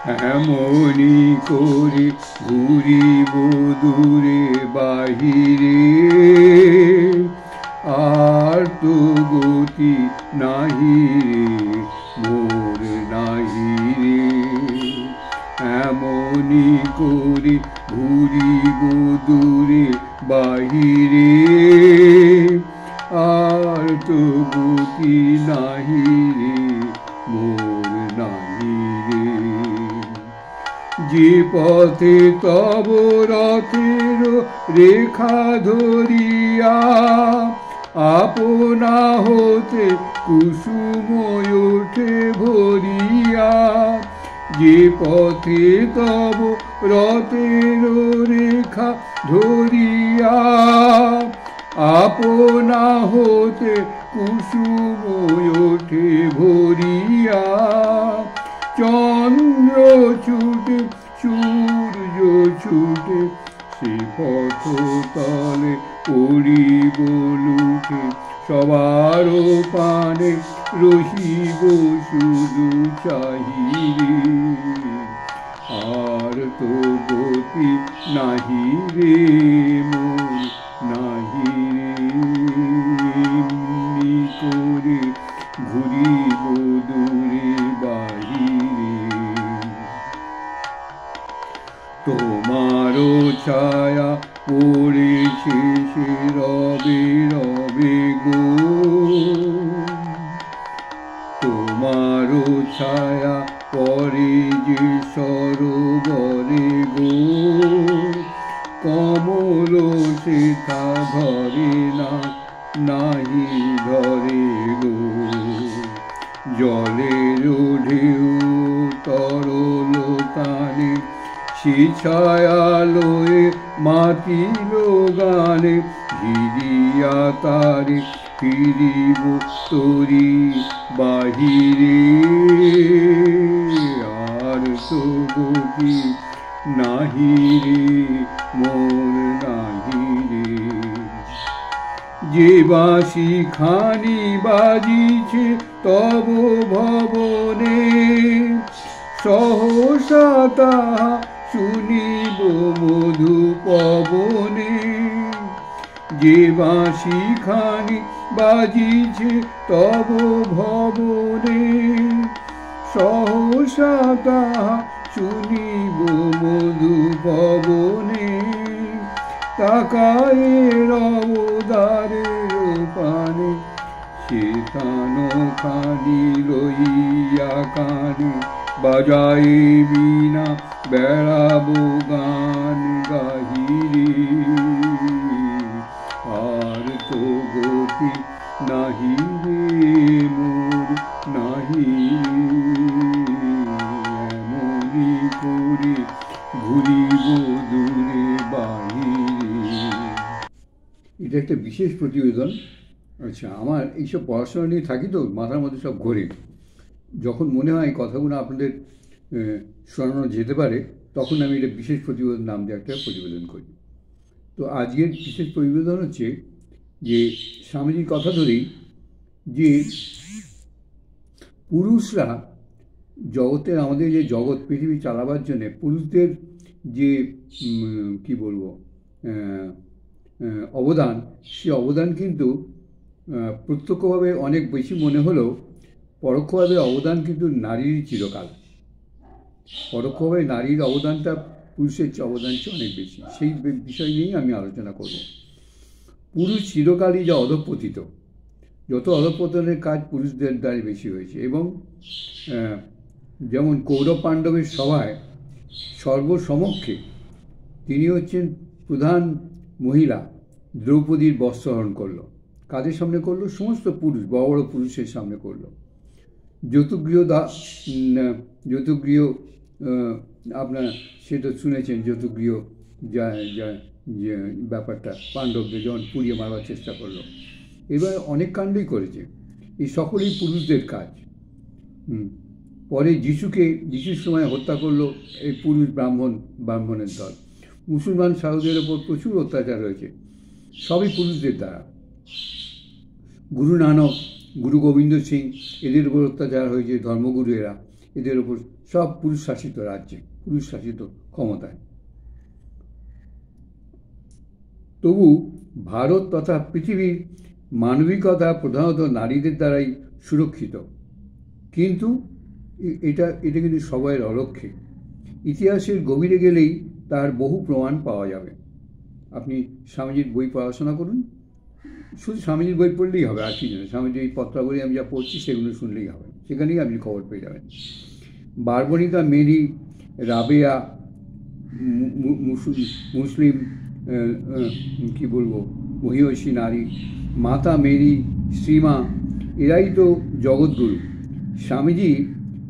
এমনি করে ঘুরিব দূরে বাহিরে, আর তো গতি নাহি রে মোর নাহি রে। এমনি করে ঘুরিব দূরে বাহিরে, আর তো গতি নাহি রে মোর নাহি রে। যে পথে তব রথের রেখা ধরিয়া, আপনা হতে কুসুম ওঠে ভরিয়া। যে পথে তব রথের রেখা ধরিয়া, আপনা হতে কুসুম ওঠে ভরিয়া। চন্দ্র ছুটে সূর্য ছুটে সে পথ তলে পড়িব লুঠে। সবার পানে রহিব শুধু চাহিরে, আর তো গতি নাহি রে মোর নাহি রে। এমনি করে ঘুরিব দূরে বাহিরে, তোমারও ছায়া পড়েছে সে রবে রবে গো। তোমারও ছায়া পড়ে যে সরোবরে গো। কমল সেথা ধরে না নাহি ধরে গো। জলের ঢেউ তরল কানে সে ছায়া লয়ে মাতিল গানে। ফিরিয়া তারে ফিরিব তোরি বাহিরে, আর তো গতি নাহি রে মোর নাহি রে। যে বাঁশি খানি বাজিছে তব ভবনে, সহসা তাহা শুনিব মধু পবনে। যে বাঁশি খানি বাজিছে তব ভবনে, সহসা তাহা শুনিব মধু পবনে। তাকায়ে রব দ্বারের পানে, সে তান খানি লইয়া কানে। বাজায় বীণা বেড়াবো গান গাহিরে, আর তো গতি নাহি রে মোর নাহি রে। এমনি করে ঘুরিব দূরে বাহিরে। এটা একটা বিশেষ প্রতিবেদন। আচ্ছা, আমার এইসব পড়াশোনা নিয়ে থাকি তো মাথার মধ্যে সব ঘোরে। যখন মনে হয় কথাগুলো আপনাদের শোনানো যেতে পারে, তখন আমি এটা বিশেষ প্রতিবেদন নাম দিয়ে একটা প্রতিবেদন করি। তো আজকের বিশেষ প্রতিবেদন হচ্ছে যে স্বামীজির কথা ধরেই যে পুরুষরা জগতের, আমাদের যে জগৎ পৃথিবী চালাবার জন্যে পুরুষদের যে কি বলবো অবদান, সে অবদান কিন্তু প্রত্যক্ষভাবে অনেক বেশি মনে হলেও পরোক্ষভাবে অবদান কিন্তু নারীরই চিরকাল। পরোক্ষভাবে নারীর অবদানটা পুরুষের অবদান চেয়ে অনেক বেশি। সেই বিষয় নিয়েই আমি আলোচনা করব। পুরুষ চিরকালই যা অধঃপতিত, যত অধঃপতনের কাজ পুরুষদের দ্বারা বেশি হয়েছে। এবং যেমন কৌরব পাণ্ডবের সভায় সর্বসমক্ষে তিনি হচ্ছেন প্রধান মহিলা, দ্রৌপদীর বস্ত্রহরণ করলো। কাদের সামনে করলো? সমস্ত পুরুষ, বড় বড় পুরুষের সামনে করলো। যতুগৃহ আপনার সেটা শুনেছেন, যতুগৃহ যা ব্যাপারটা পাণ্ডবদের যখন পুড়িয়ে মারবার চেষ্টা করলো। এবার অনেক কাণ্ডই করেছে। এই সকলেই পুরুষদের কাজ। পরে যিশুর সময় হত্যা করলো এই পুরুষ ব্রাহ্মণের দল। মুসলমান সাধুদের ওপর প্রচুর অত্যাচার হয়েছে, সবই পুরুষদের দ্বারা। গুরু নানক, গুরু গোবিন্দ সিং, এদের উপর অত্যাচার হয়েছে, ধর্মগুরু এরা, এদের উপর সব পুরুষ শাসিত রাজ্যে, পুরুষ শাসিত ক্ষমতায়। তবু ভারত তথা পৃথিবীর মানবিকতা প্রধানত নারীদের দ্বারাই সুরক্ষিত। কিন্তু এটা কিন্তু সবাইয়ের অলক্ষ্যে। ইতিহাসের গভীরে গেলেই তার বহু প্রমাণ পাওয়া যাবে। আপনি স্বামীজির বই পড়াশোনা করুন, শুধু স্বামীজির বই পড়লেই হবে, আর কি জানেন, স্বামীজির এই পত্রাবলী আমি যা পড়ছি সেগুলো শুনলেই হবে, সেখানেই আপনি খবর পেয়ে যাবেন। বারবনিতা মেরি, রাবেয়া, মুসলিম কি বলবো মহিয়সী নারী, মাতা মেরি, শ্রীমা, এরাই তো জগৎগুরু। স্বামীজি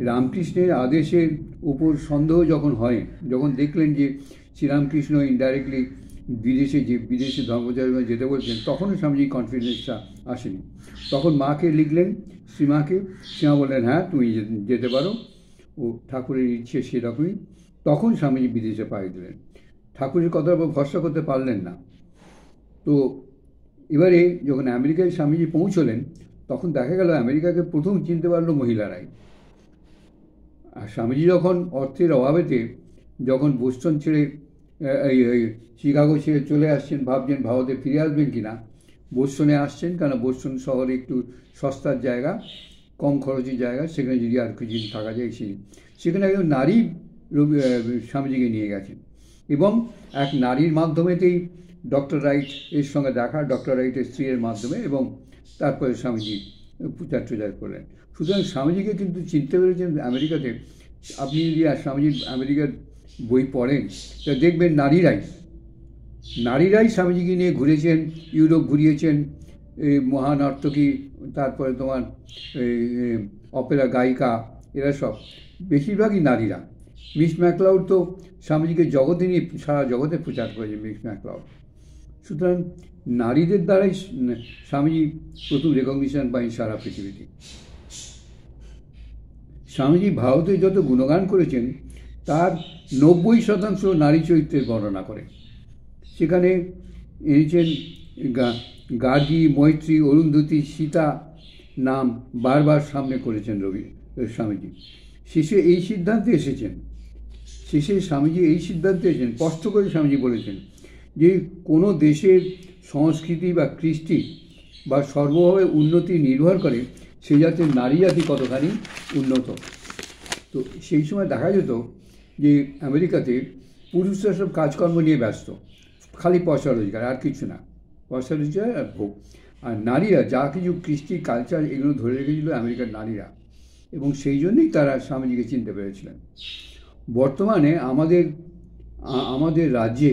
রামকৃষ্ণের আদেশের উপর সন্দেহ যখন হয়, যখন দেখলেন যে শ্রীরামকৃষ্ণ ইনডাইরেক্টলি বিদেশে ধর্মপ্রচার যেতে বলছেন, তখনও স্বামীজি কনফিডেন্সটা আসেনি। তখন মাকে লিখলেন, শ্রীমাকে। শ্রীমা বললেন হ্যাঁ তুমি যেতে পারো, ও ঠাকুরের ইচ্ছে সেরকমই। তখন স্বামীজি বিদেশে পাড়ি দিলেন। ঠাকুরের কথার উপর ভরসা করতে পারলেন না। তো এবারে যখন আমেরিকায় স্বামীজি পৌঁছলেন, তখন দেখা গেল আমেরিকাকে প্রথম চিনতে পারলো মহিলারাই। আর স্বামীজি যখন অর্থের অভাবেতে যখন বোস্টন ছেড়ে শিকাগো ছেড়ে চলে আসছেন, ভাবছেন ভারতে ফিরে আসবেন কিনা, বোস্টনে আসছেন, কারণ বোস্টন শহরে একটু সস্তার জায়গা, কম খরচের জায়গা, সেখানে যদি আর কিছুদিন থাকা যায়। সেখানে একজন নারী স্বামীজিকে নিয়ে গেছেন, এবং এক নারীর মাধ্যমেতেই ডক্টর রাইট এর সঙ্গে দেখা, ডক্টর রাইটের স্ত্রীর মাধ্যমে, এবং তারপরে স্বামীজি প্রচার করলেন। সুতরাং স্বামীজিকে কিন্তু চিনতে পেরেছেন আমেরিকাতে। আপনি যদি স্বামীজির আমেরিকার বই পড়েন, তা দেখবেন নারীরাই স্বামীজিকে নিয়ে ঘুরেছেন, ইউরোপ ঘুরিয়েছেন, এই মহানর্তকী, তারপরে তোমার অপেরা গায়িকা, এরা সব বেশিরভাগই নারীরা। মিস ম্যাকলাউড তো স্বামীজিকে জগতে নিয়ে সারা জগতে প্রচার করেছে, মিস ম্যাকলাউড। সুতরাং নারীদের দ্বারাই স্বামীজি প্রথম রেকগনিশন পাই সারা পৃথিবীতে। স্বামীজি ভারতে যত গুণগান করেছেন, তার 90% নারী চরিত্রের বর্ণনা করে। সেখানে এনেছেন গার্গী, মৈত্রী, অরুন্ধতী, সীতা নাম বারবার সামনে করেছেন স্বামীজি। শেষে স্বামীজি এই সিদ্ধান্তে এসেছেন, স্পষ্ট করে স্বামীজি বলেছেন যে কোনো দেশের সংস্কৃতি বা কৃষ্টি বা সর্বভাবে উন্নতি নির্ভর করে সেই জাতের নারী জাতি কতখানি উন্নত। তো সেই সময় দেখা যেত যে আমেরিকাতে পুরুষরা সব কাজকর্ম নিয়ে ব্যস্ত, খালি পয়সা রোজগার, আর কিছু না, পয়সা রোজগার আর ভোগ। আর নারীরা যা কিছু কৃষ্টি, কালচার, এগুলো ধরে রেখেছিল আমেরিকার নারীরা, এবং সেই জন্যই তারা স্বামীজিকে চিনতে পেরেছিলেন। বর্তমানে আমাদের রাজ্যে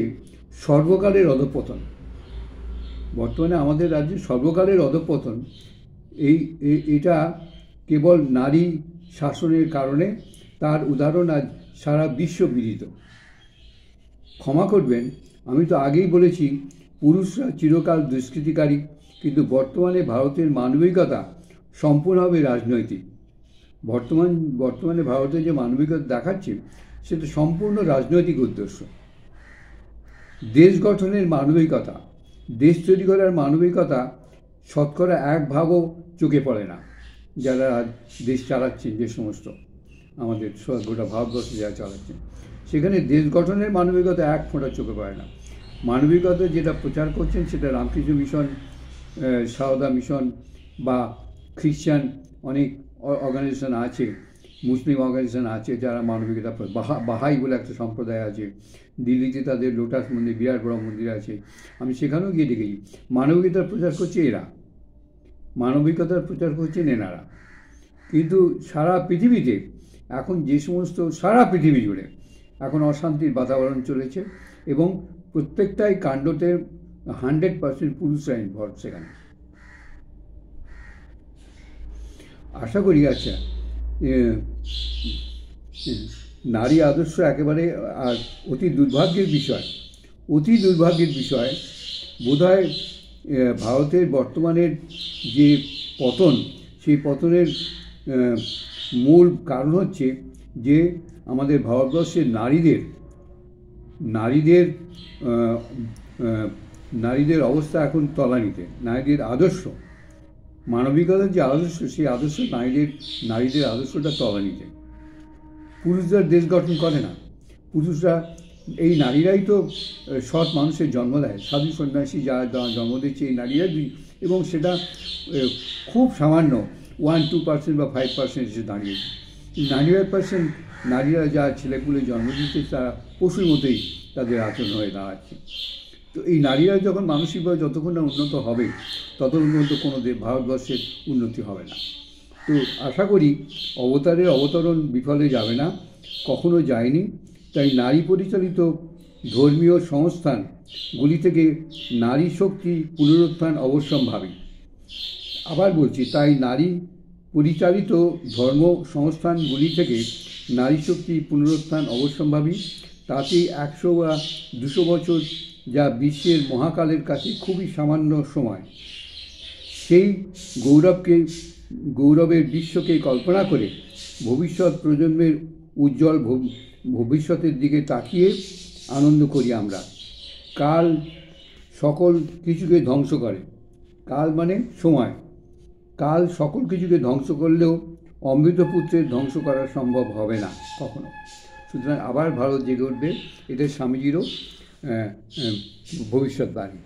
সর্বকালের অধঃপতন, এটা কেবল নারী শাসনের কারণে। তার উদাহরণ আজ সারা বিশ্ব বিদিত। ক্ষমা করবেন, আমি তো আগেই বলেছি পুরুষরা চিরকাল দুষ্কৃতিকারী, কিন্তু বর্তমানে ভারতের মানবিকতা সম্পূর্ণভাবে রাজনৈতিক। বর্তমানে ভারতে যে মানবিকতা দেখাচ্ছে, সেটা সম্পূর্ণ রাজনৈতিক উদ্দেশ্য। দেশ গঠনের মানবিকতা, দেশ তৈরি করার মানবিকতা 1% চোখে পড়ে না যারা দেশ চালাচ্ছেন, যে সমস্ত আমাদের গোটা ভারতবর্ষে যারা চালাচ্ছেন, সেখানে দেশ গঠনের মানবিকতা 1 ফোঁটা চোখে পড়ে না। মানবিকতা যেটা প্রচার করছেন, সেটা রামকৃষ্ণ মিশন, সারদা মিশন, বা খ্রিশ্চান অনেক অর্গানাইজেশন আছে, মুসলিম অর্গানাইজেশন আছে যারা মানবিকতা, বাহাই বলে একটা সম্প্রদায় আছে, দিল্লিতে তাদের লোটাস মন্দির, বিরাট বড় মন্দির আছে, আমি সেখানেও গিয়ে দেখেছি। মানবিকতার প্রচার করছে এরা, মানবিকতার প্রচার করছেন এনারা। কিন্তু সারা পৃথিবীতে এখন সারা পৃথিবী জুড়ে এখন অশান্তির বাতাবরণ চলেছে, এবং প্রত্যেকটাই কাণ্ডতে 100% পুরুষরা ইনভলভ সেখানে। আশা করি নারী আদর্শ একেবারে, আর অতি দুর্ভাগ্যের বিষয় বোধহয় ভারতের বর্তমানের যে পতন, সেই পতনের মূল কারণ হচ্ছে যে আমাদের ভারতবর্ষের নারীদের অবস্থা এখন তলানিতে। নারীদের আদর্শ, মানবিকতার যে আদর্শ, সেই আদর্শ নারীদের আদর্শটা তলানিতে। পুরুষরা দেশ গঠন করে না। পুরুষরা, এই নারীরাই তো সৎ মানুষের জন্ম দেয়, সাধু সন্ন্যাসী যারা জন্ম দিচ্ছে এই নারীরাই, এবং সেটা খুব সামান্য 1-2% বা 5% এসে দাঁড়িয়েছে। 95% নারীরা যা ছেলেপুলে জন্ম দিচ্ছে তারা পশুর মতোই তাদের আচরণ হয়ে দাঁড়াচ্ছে। তো এই নারীরা যখন মানসিকভাবে যতক্ষণ না উন্নত হবে ততক্ষণ পর্যন্ত কোনো ভারতবর্ষের উন্নতি হবে না। তো আশা করি অবতরণ বিফলে যাবে না, কখনো যায়নি। তাই নারী পরিচালিত ধর্মীয় সংস্থানগুলি থেকে নারী শক্তি পুনরুত্থান অবশ্যম্ভাবী। আবার বলছি, তাই নারী পরিচালিত ধর্ম সংস্থানগুলি থেকে নারী শক্তি পুনরুত্থান অবশ্যম্ভাবী। তাতে 100 বা 200 বছর, যা বিশ্বের মহাকালের কাছে খুবই সামান্য সময়, সেই গৌরবের বিশ্বকে কল্পনা করে ভবিষ্যৎ প্রজন্মের উজ্জ্বল ভবিষ্যতের দিকে তাকিয়ে আনন্দ করি আমরা। কাল সকল কিছুকে ধ্বংস করে, কাল মানে সময়, কাল সকল কিছুকে ধ্বংস করলেও অমৃতপুত্রের ধ্বংস করা সম্ভব হবে না কখনো। সুতরাং আবার ভারত জেগে উঠবে, এটা স্বামীজিরও ভবিষ্যৎবাণী।